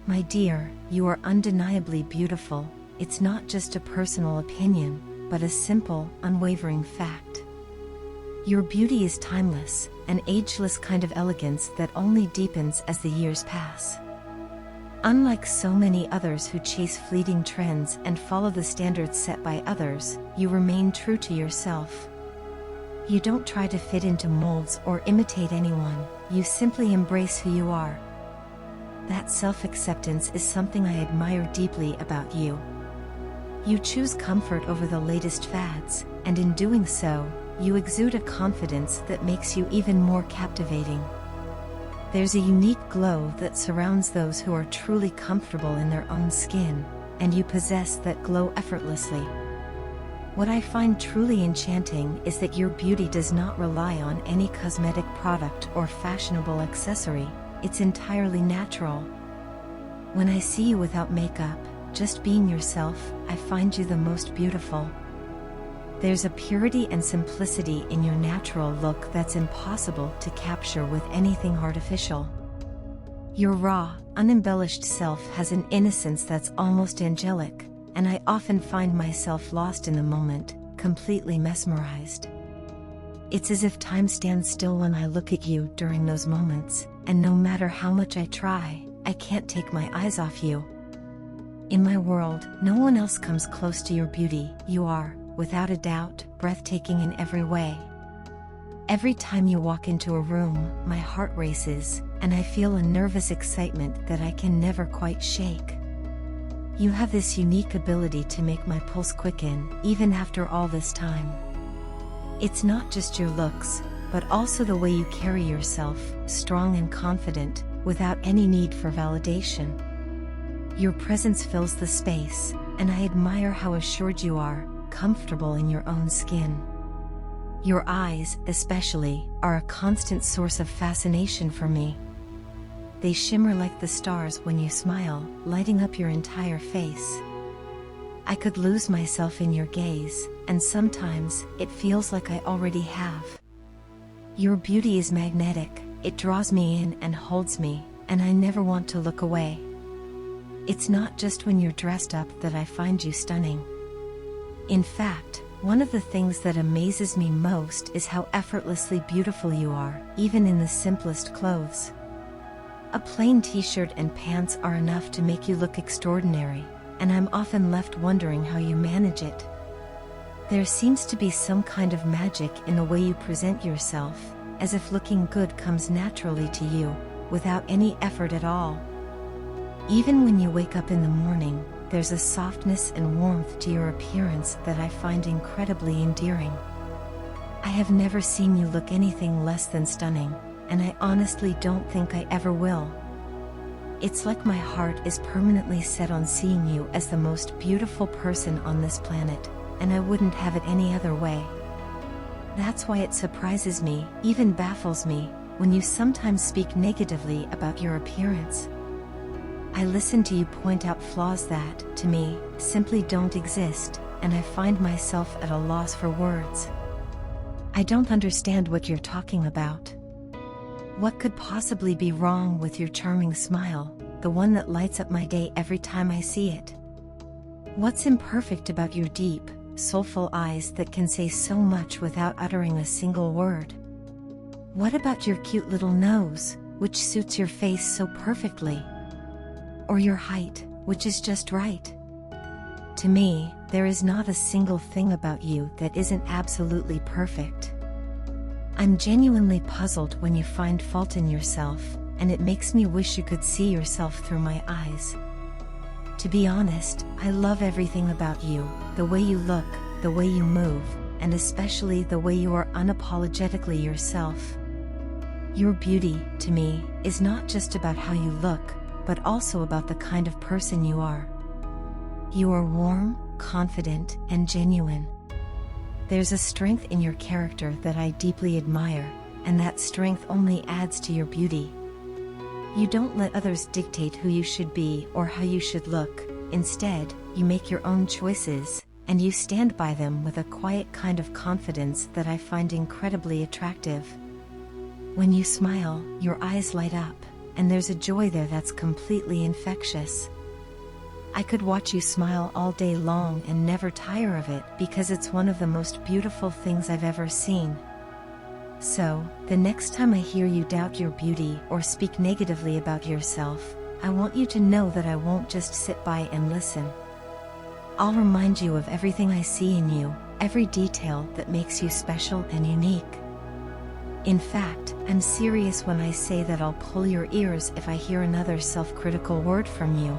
My dear, you are undeniably beautiful. It's not just a personal opinion, but a simple, unwavering fact. Your beauty is timeless, an ageless kind of elegance that only deepens as the years pass. Unlike so many others who chase fleeting trends and follow the standards set by others, you remain true to yourself. You don't try to fit into molds or imitate anyone, you simply embrace who you are. That self-acceptance is something I admire deeply about you. You choose comfort over the latest fads, and in doing so, you exude a confidence that makes you even more captivating. There's a unique glow that surrounds those who are truly comfortable in their own skin, and you possess that glow effortlessly. What I find truly enchanting is that your beauty does not rely on any cosmetic product or fashionable accessory, it's entirely natural. When I see you without makeup, just being yourself, I find you the most beautiful. There's a purity and simplicity in your natural look that's impossible to capture with anything artificial. Your raw, unembellished self has an innocence that's almost angelic, and I often find myself lost in the moment, completely mesmerized. It's as if time stands still when I look at you during those moments, and no matter how much I try, I can't take my eyes off you. In my world, no one else comes close to your beauty. You are, without a doubt, breathtaking in every way. Every time you walk into a room, my heart races, and I feel a nervous excitement that I can never quite shake. You have this unique ability to make my pulse quicken, even after all this time. It's not just your looks, but also the way you carry yourself, strong and confident, without any need for validation. Your presence fills the space, and I admire how assured you are, comfortable in your own skin. Your eyes, especially, are a constant source of fascination for me. They shimmer like the stars when you smile, lighting up your entire face. I could lose myself in your gaze, and sometimes, it feels like I already have. Your beauty is magnetic, it draws me in and holds me, and I never want to look away. It's not just when you're dressed up that I find you stunning. In fact, one of the things that amazes me most is how effortlessly beautiful you are, even in the simplest clothes. A plain t-shirt and pants are enough to make you look extraordinary, and I'm often left wondering how you manage it. There seems to be some kind of magic in the way you present yourself, as if looking good comes naturally to you, without any effort at all. Even when you wake up in the morning, there's a softness and warmth to your appearance that I find incredibly endearing. I have never seen you look anything less than stunning, and I honestly don't think I ever will. It's like my heart is permanently set on seeing you as the most beautiful person on this planet, and I wouldn't have it any other way. That's why it surprises me, even baffles me, when you sometimes speak negatively about your appearance. I listen to you point out flaws that, to me, simply don't exist, and I find myself at a loss for words. I don't understand what you're talking about. What could possibly be wrong with your charming smile, the one that lights up my day every time I see it? What's imperfect about your deep, soulful eyes that can say so much without uttering a single word? What about your cute little nose, which suits your face so perfectly? Or your height, which is just right? To me, there is not a single thing about you that isn't absolutely perfect. I'm genuinely puzzled when you find fault in yourself, and it makes me wish you could see yourself through my eyes. To be honest, I love everything about you, the way you look, the way you move, and especially the way you are unapologetically yourself. Your beauty, to me, is not just about how you look, but also about the kind of person you are. You are warm, confident, and genuine. There's a strength in your character that I deeply admire, and that strength only adds to your beauty. You don't let others dictate who you should be or how you should look. Instead, you make your own choices, and you stand by them with a quiet kind of confidence that I find incredibly attractive. When you smile, your eyes light up, and there's a joy there that's completely infectious. I could watch you smile all day long and never tire of it because it's one of the most beautiful things I've ever seen. So, the next time I hear you doubt your beauty or speak negatively about yourself, I want you to know that I won't just sit by and listen. I'll remind you of everything I see in you, every detail that makes you special and unique. In fact, I'm serious when I say that I'll pull your ears if I hear another self-critical word from you.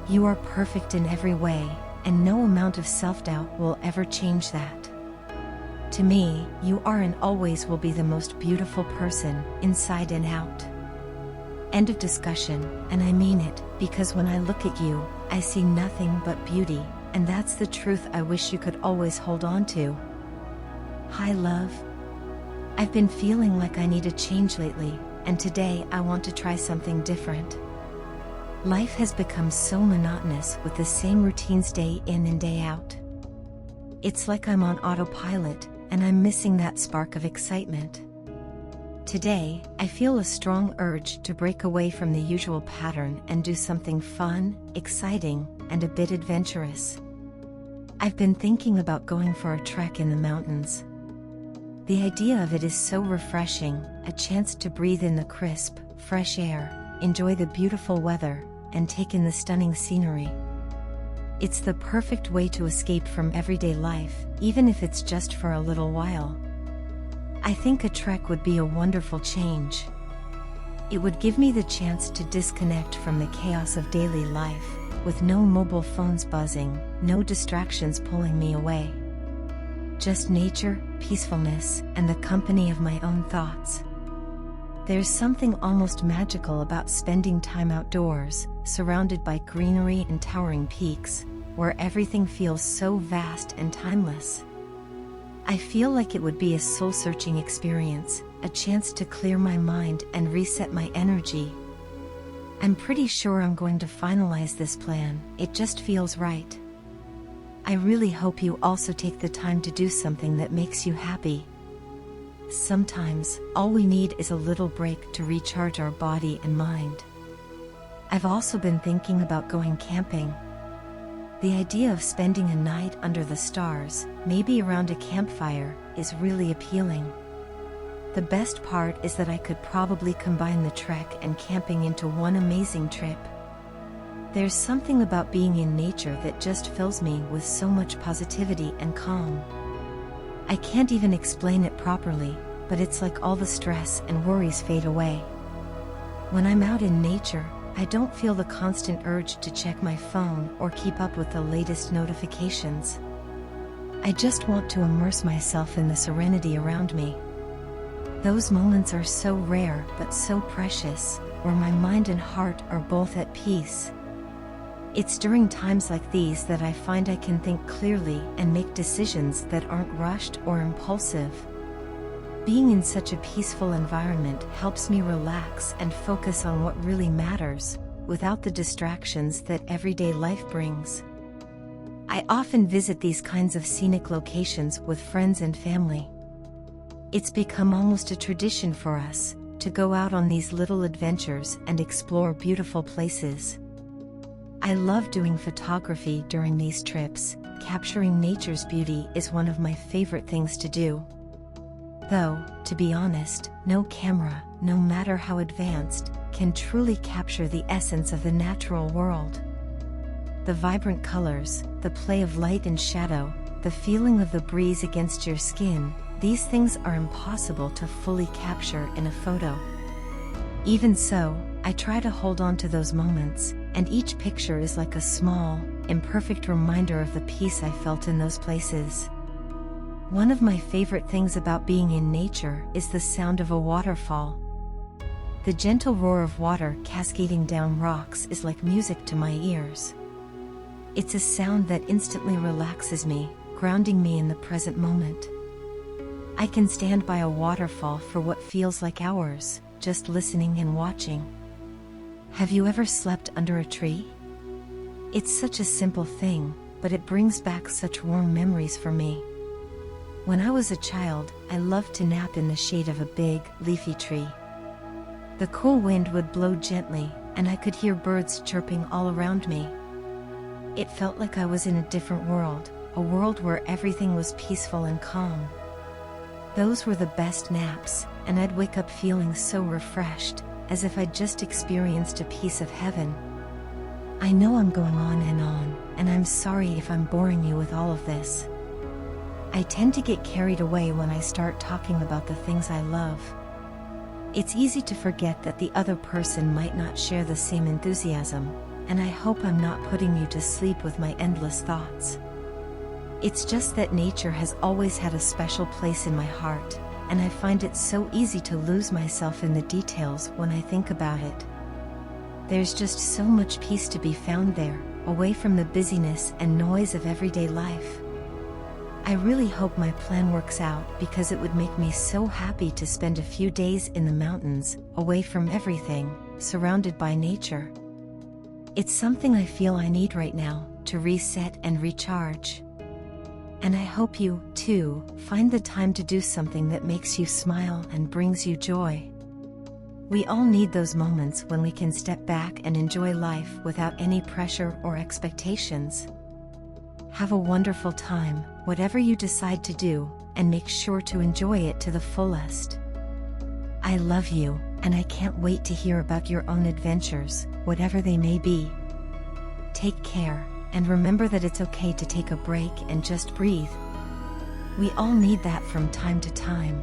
You are perfect in every way, and no amount of self-doubt will ever change that. To me, you are and always will be the most beautiful person, inside and out. End of discussion, and I mean it, because when I look at you, I see nothing but beauty, and that's the truth I wish you could always hold on to. Hi love. I've been feeling like I need a change lately, and today I want to try something different. Life has become so monotonous with the same routines day in and day out. It's like I'm on autopilot, and I'm missing that spark of excitement. Today, I feel a strong urge to break away from the usual pattern and do something fun, exciting, and a bit adventurous. I've been thinking about going for a trek in the mountains. The idea of it is so refreshing, a chance to breathe in the crisp, fresh air, enjoy the beautiful weather, and take in the stunning scenery. It's the perfect way to escape from everyday life, even if it's just for a little while. I think a trek would be a wonderful change. It would give me the chance to disconnect from the chaos of daily life, with no mobile phones buzzing, no distractions pulling me away. Just nature, peacefulness, and the company of my own thoughts. There's something almost magical about spending time outdoors, surrounded by greenery and towering peaks, where everything feels so vast and timeless. I feel like it would be a soul-searching experience, a chance to clear my mind and reset my energy. I'm pretty sure I'm going to finalize this plan, it just feels right. I really hope you also take the time to do something that makes you happy. Sometimes, all we need is a little break to recharge our body and mind. I've also been thinking about going camping. The idea of spending a night under the stars, maybe around a campfire, is really appealing. The best part is that I could probably combine the trek and camping into one amazing trip. There's something about being in nature that just fills me with so much positivity and calm. I can't even explain it properly, but it's like all the stress and worries fade away. When I'm out in nature, I don't feel the constant urge to check my phone or keep up with the latest notifications. I just want to immerse myself in the serenity around me. Those moments are so rare but so precious, where my mind and heart are both at peace. It's during times like these that I find I can think clearly and make decisions that aren't rushed or impulsive. Being in such a peaceful environment helps me relax and focus on what really matters, without the distractions that everyday life brings. I often visit these kinds of scenic locations with friends and family. It's become almost a tradition for us to go out on these little adventures and explore beautiful places. I love doing photography during these trips. Capturing nature's beauty is one of my favorite things to do. Though, to be honest, no camera, no matter how advanced, can truly capture the essence of the natural world. The vibrant colors, the play of light and shadow, the feeling of the breeze against your skin, these things are impossible to fully capture in a photo. Even so, I try to hold on to those moments, and each picture is like a small, imperfect reminder of the peace I felt in those places. One of my favorite things about being in nature is the sound of a waterfall. The gentle roar of water cascading down rocks is like music to my ears. It's a sound that instantly relaxes me, grounding me in the present moment. I can stand by a waterfall for what feels like hours, just listening and watching. Have you ever slept under a tree? It's such a simple thing, but it brings back such warm memories for me. When I was a child, I loved to nap in the shade of a big, leafy tree. The cool wind would blow gently, and I could hear birds chirping all around me. It felt like I was in a different world, a world where everything was peaceful and calm. Those were the best naps, and I'd wake up feeling so refreshed, as if I'd just experienced a piece of heaven. I know I'm going on, and I'm sorry if I'm boring you with all of this. I tend to get carried away when I start talking about the things I love. It's easy to forget that the other person might not share the same enthusiasm, and I hope I'm not putting you to sleep with my endless thoughts. It's just that nature has always had a special place in my heart, and I find it so easy to lose myself in the details when I think about it. There's just so much peace to be found there, away from the busyness and noise of everyday life. I really hope my plan works out, because it would make me so happy to spend a few days in the mountains, away from everything, surrounded by nature. It's something I feel I need right now, to reset and recharge. And I hope you, too, find the time to do something that makes you smile and brings you joy. We all need those moments when we can step back and enjoy life without any pressure or expectations. Have a wonderful time, whatever you decide to do, and make sure to enjoy it to the fullest. I love you, and I can't wait to hear about your own adventures, whatever they may be. Take care, and remember that it's okay to take a break and just breathe. We all need that from time to time.